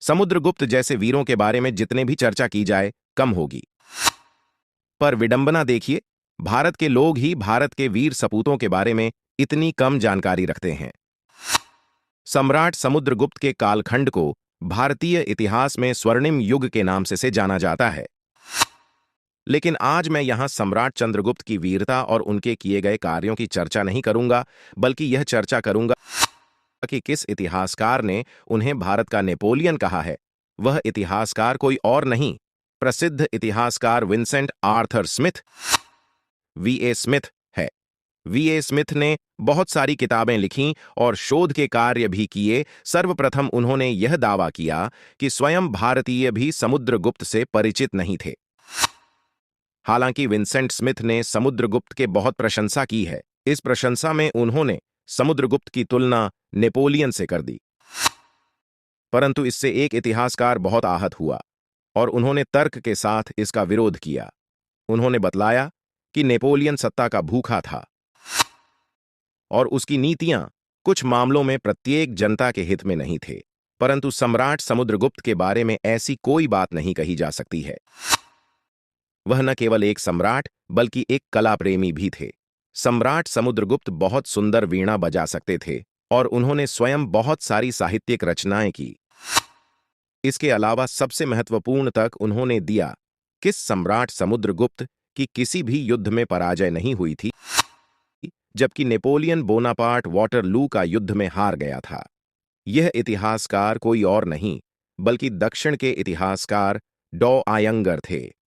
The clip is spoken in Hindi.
समुद्रगुप्त जैसे वीरों के बारे में जितने भी चर्चा की जाए कम होगी। पर विडंबना देखिए, भारत के लोग ही भारत के वीर सपूतों के बारे में इतनी कम जानकारी रखते हैं। सम्राट समुद्रगुप्त के कालखंड को भारतीय इतिहास में स्वर्णिम युग के नाम से जाना जाता है। लेकिन आज मैं यहां सम्राट चंद्रगुप्त की वीरता और उनके किए गए कार्यों की चर्चा नहीं करूंगा, बल्कि यह चर्चा करूंगा कि किस इतिहासकार ने उन्हें भारत का नेपोलियन कहा है। वह इतिहासकार कोई और नहीं, प्रसिद्ध इतिहासकार Vincent Arthur Smith VA Smith है। वीए स्मिथ ने बहुत सारी किताबें लिखीं और शोध के कार्य भी किए। सर्वप्रथम उन्होंने यह दावा किया कि स्वयं भारतीय भी समुद्रगुप्त से परिचित नहीं थे। हालांकि विंसेंट स्मिथ ने समुद्रगुप्त के बहुत प्रशंसा की है। इस प्रशंसा में उन्होंने समुद्रगुप्त की तुलना नेपोलियन से कर दी। परंतु इससे एक इतिहासकार बहुत आहत हुआ और उन्होंने तर्क के साथ इसका विरोध किया। उन्होंने बतलाया कि नेपोलियन सत्ता का भूखा था और उसकी नीतियां कुछ मामलों में प्रत्येक जनता के हित में नहीं थे। परंतु सम्राट समुद्रगुप्त के बारे में ऐसी कोई बात नहीं कही जा सकती है। वह न केवल एक सम्राट बल्कि एक कला प्रेमी भी थे। सम्राट समुद्रगुप्त बहुत सुंदर वीणा बजा सकते थे और उन्होंने स्वयं बहुत सारी साहित्यिक रचनाएं की। इसके अलावा सबसे महत्वपूर्ण तक उन्होंने दिया किस सम्राट समुद्रगुप्त की किसी भी युद्ध में पराजय नहीं हुई थी, जबकि नेपोलियन बोनापार्ट वाटरलू का युद्ध में हार गया था। यह इतिहासकार कोई और नहीं बल्कि दक्षिण के इतिहासकार डॉ आयंगर थे।